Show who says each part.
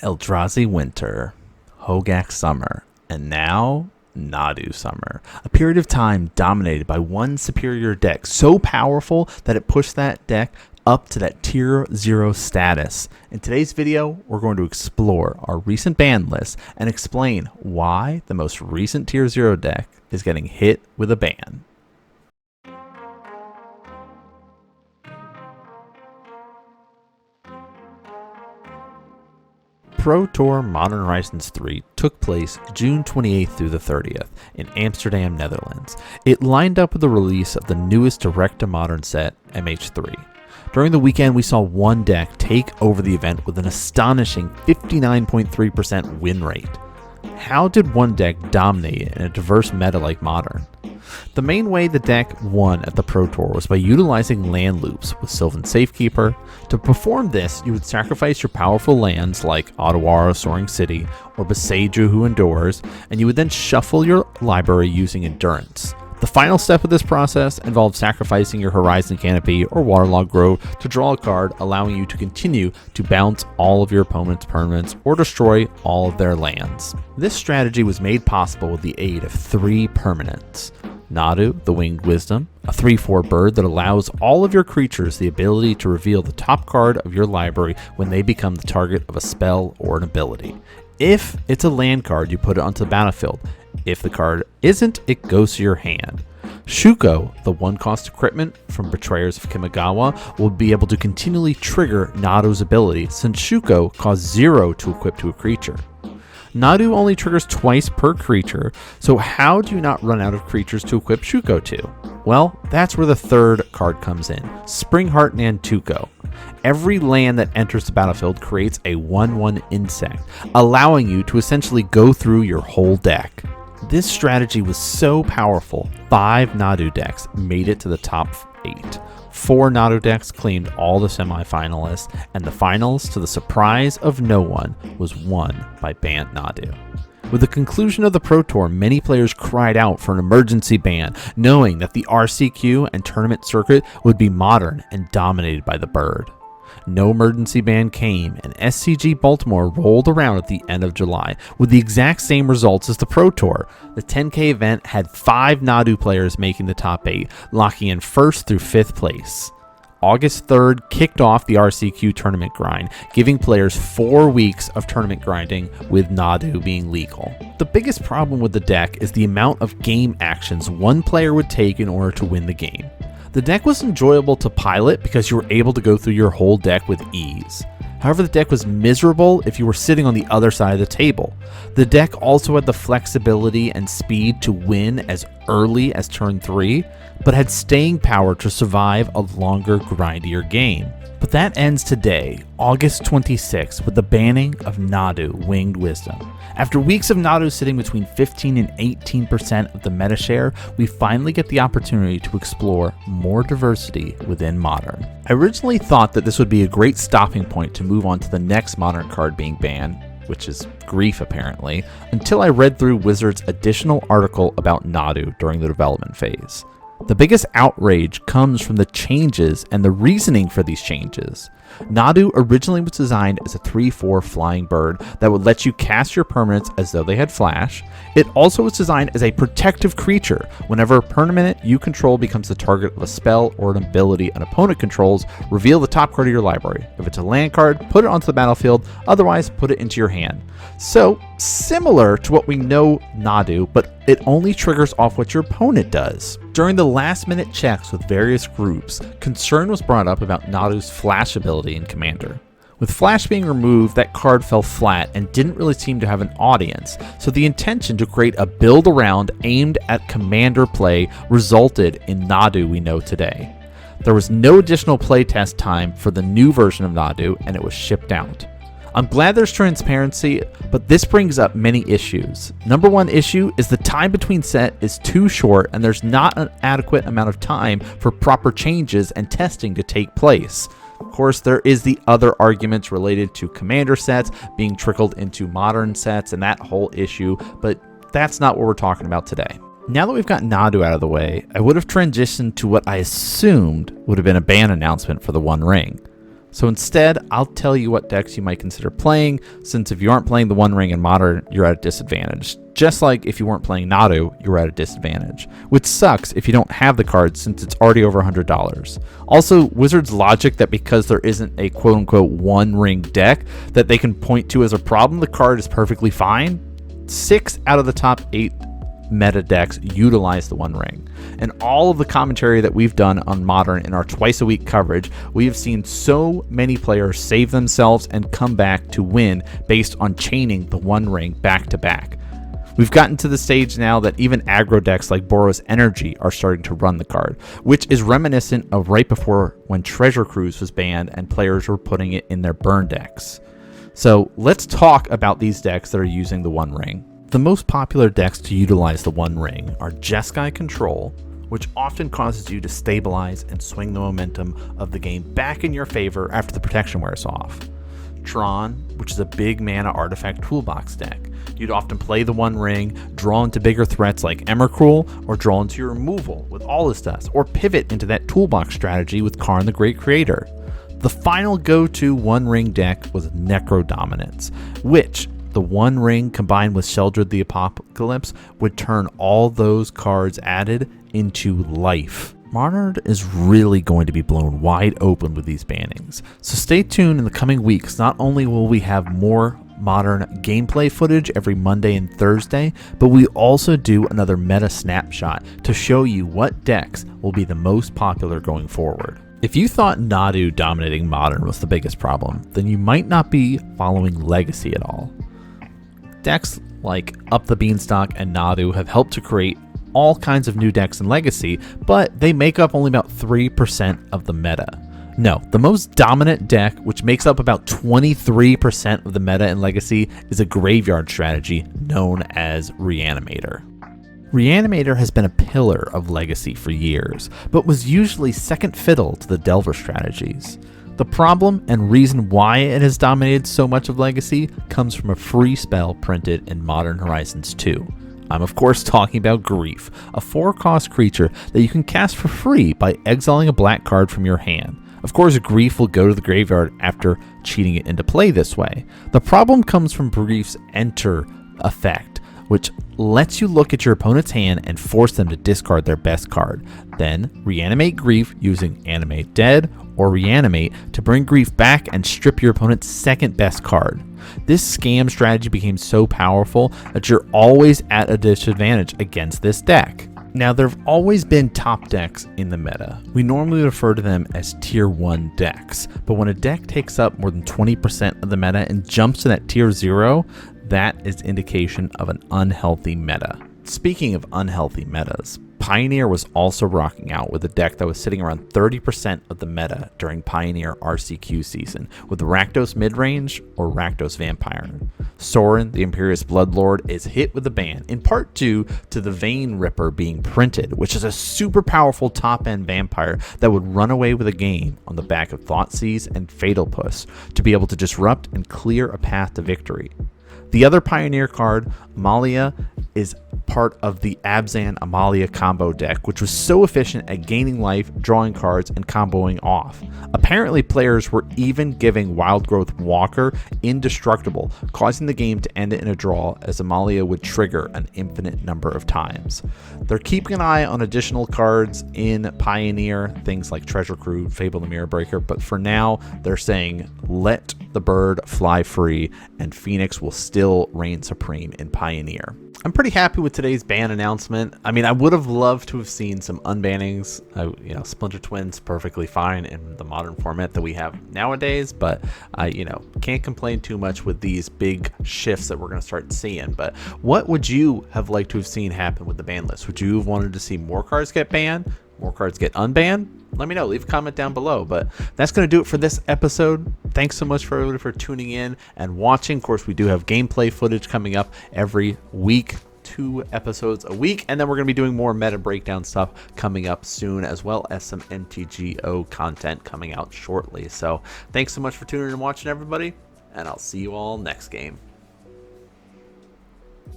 Speaker 1: Eldrazi Winter, Hogak Summer, and now Nadu Summer. A period of time dominated by one superior deck, so powerful that it pushed that deck up to that tier 0 status. In today's video, we're going to explore our recent ban list and explain why the most recent tier 0 deck is getting hit with a ban. Pro Tour Modern Horizons 3 took place June 28th through the 30th in Amsterdam, Netherlands. It lined up with the release of the newest direct-to-modern set, MH3. During the weekend, we saw one deck take over the event with an astonishing 59.3% win rate. How did one deck dominate in a diverse meta like Modern? The main way the deck won at the Pro Tour was by utilizing land loops with Sylvan Safekeeper. To perform this, you would sacrifice your powerful lands like Ottawara Soaring City or Boseiju Who Endures, and you would then shuffle your library using Endurance. The final step of this process involves sacrificing your Horizon Canopy or Waterlogged Grove to draw a card, allowing you to continue to bounce all of your opponent's permanents or destroy all of their lands. This strategy was made possible with the aid of 3 permanents. Nadu, the Winged Wisdom, a 3/4 bird that allows all of your creatures the ability to reveal the top card of your library when they become the target of a spell or an ability. If it's a land card, you put it onto the battlefield. If the card isn't, it goes to your hand. Shuko, the 1-cost equipment from Betrayers of Kamigawa, will be able to continually trigger Nadu's ability since Shuko costs 0 to equip to a creature. Nadu only triggers twice per creature, so how do you not run out of creatures to equip Shuko to? Well, that's where the third card comes in, Springheart Nantuko. Every land that enters the battlefield creates a 1/1 insect, allowing you to essentially go through your whole deck. This strategy was so powerful, 5 Nadu decks made it to the top 8. 4 Nadu decks claimed all the semi-finalists, and the finals, to the surprise of no one, was won by banned Nadu. With the conclusion of the Pro Tour, many players cried out for an emergency ban, knowing that the RCQ and tournament circuit would be modern and dominated by the bird. No emergency ban came, and SCG Baltimore rolled around at the end of July with the exact same results as the Pro Tour. The 10K event had 5 Nadu players making the top 8, locking in 1st through 5th place. August 3rd kicked off the RCQ tournament grind, giving players 4 weeks of tournament grinding with Nadu being legal. The biggest problem with the deck is the amount of game actions one player would take in order to win the game. The deck was enjoyable to pilot because you were able to go through your whole deck with ease. However, the deck was miserable if you were sitting on the other side of the table. The deck also had the flexibility and speed to win as early as turn 3, but had staying power to survive a longer, grindier game. But that ends today, August 26th, with the banning of Nadu Winged Wisdom. After weeks of Nadu sitting between 15 and 18% of the meta share, we finally get the opportunity to explore more diversity within Modern. I originally thought that this would be a great stopping point to move on to the next Modern card being banned, which is Grief apparently, until I read through Wizards' additional article about Nadu during the development phase. The biggest outrage comes from the changes and the reasoning for these changes. Nadu originally was designed as a 3/4 flying bird that would let you cast your permanents as though they had flash. It also was designed as a protective creature. Whenever a permanent you control becomes the target of a spell or an ability an opponent controls, reveal the top card of your library. If it's a land card, put it onto the battlefield, otherwise put it into your hand. So, similar to what we know Nadu, but it only triggers off what your opponent does. During the last-minute checks with various groups, concern was brought up about Nadu's flash ability in Commander. With flash being removed, that card fell flat and didn't really seem to have an audience, so the intention to create a build-around aimed at Commander play resulted in Nadu we know today. There was no additional playtest time for the new version of Nadu, and it was shipped out. I'm glad there's transparency, but this brings up many issues. Number one issue is the time between set is too short and there's not an adequate amount of time for proper changes and testing to take place. Of course, there is the other arguments related to Commander sets being trickled into Modern sets and that whole issue, but that's not what we're talking about today. Now that we've got Nadu out of the way, I would have transitioned to what I assumed would have been a ban announcement for the One Ring. So instead, I'll tell you what decks you might consider playing, since if you aren't playing the One Ring in Modern, you're at a disadvantage. Just like if you weren't playing Nadu, you're at a disadvantage. Which sucks if you don't have the card, since it's already over $100. Also, Wizards' logic that because there isn't a quote-unquote One Ring deck that they can point to as a problem, the card is perfectly fine. 6 out of the top 8 meta decks utilize the One Ring. And all of the commentary that we've done on Modern in our twice-a-week coverage, we have seen so many players save themselves and come back to win based on chaining the One Ring back-to-back. We've gotten to the stage now that even aggro decks like Boros Energy are starting to run the card, which is reminiscent of right before when Treasure Cruise was banned and players were putting it in their burn decks. So let's talk about these decks that are using the One Ring. The most popular decks to utilize the One Ring are Jeskai Control, which often causes you to stabilize and swing the momentum of the game back in your favor after the protection wears off. Tron, which is a big mana artifact toolbox deck. You'd often play the One Ring, draw into bigger threats like Emrakul, or draw into your removal with All This Dust, or pivot into that toolbox strategy with Karn the Great Creator. The final go-to One Ring deck was Necro Dominance, which the One Ring combined with Sheldred the Apocalypse would turn all those cards added into life. Modern is really going to be blown wide open with these bannings, so stay tuned in the coming weeks. Not only will we have more Modern gameplay footage every Monday and Thursday, but we also do another meta snapshot to show you what decks will be the most popular going forward. If you thought Nadu dominating Modern was the biggest problem, then you might not be following Legacy at all. Decks like Up the Beanstalk and Nadu have helped to create all kinds of new decks in Legacy, but they make up only about 3% of the meta. No, the most dominant deck, which makes up about 23% of the meta in Legacy, is a graveyard strategy known as Reanimator. Reanimator has been a pillar of Legacy for years, but was usually second fiddle to the Delver strategies. The problem and reason why it has dominated so much of Legacy comes from a free spell printed in Modern Horizons 2. I'm of course talking about Grief, a 4-cost creature that you can cast for free by exiling a black card from your hand. Of course, Grief will go to the graveyard after cheating it into play this way. The problem comes from Grief's Enter effect, which lets you look at your opponent's hand and force them to discard their best card. Then reanimate Grief using Animate Dead or Reanimate to bring Grief back and strip your opponent's second best card. This scam strategy became so powerful that you're always at a disadvantage against this deck. Now, there have always been top decks in the meta. We normally refer to them as tier 1 decks, but when a deck takes up more than 20% of the meta and jumps to that tier 0, that is indication of an unhealthy meta. Speaking of unhealthy metas, Pioneer was also rocking out with a deck that was sitting around 30% of the meta during Pioneer RCQ season, with Rakdos Midrange or Rakdos Vampire. Sorin, the Imperious Bloodlord, is hit with a ban, in part due to the Vein Ripper being printed, which is a super powerful top-end vampire that would run away with a game on the back of Thoughtseize and Fatal Push to be able to disrupt and clear a path to victory. The other Pioneer card, Amalia, is part of the Abzan Amalia combo deck, which was so efficient at gaining life, drawing cards, and comboing off. Apparently, players were even giving Wildgrowth Walker indestructible, causing the game to end it in a draw, as Amalia would trigger an infinite number of times. They're keeping an eye on additional cards in Pioneer, things like Treasure Crew, Fable the Mirror Breaker, but for now, they're saying let the bird fly free, and Phoenix will still reign supreme in Pioneer. I'm pretty happy with today's ban announcement. I mean, I would have loved to have seen some unbannings. Splinter Twin's perfectly fine in the modern format that we have nowadays, but I, can't complain too much with these big shifts that we're going to start seeing. But what would you have liked to have seen happen with the ban list? Would you have wanted to see more cards get banned? More cards get unbanned? Let me know. Leave a comment down below. But that's going to do it for this episode. Thanks so much for everybody for tuning in and watching. Of course, we do have gameplay footage coming up every week. 2 episodes a week, and then we're going to be doing more meta breakdown stuff coming up soon, as well as some NTGO content coming out shortly. So thanks so much for tuning in and watching, everybody, and I'll see you all next game.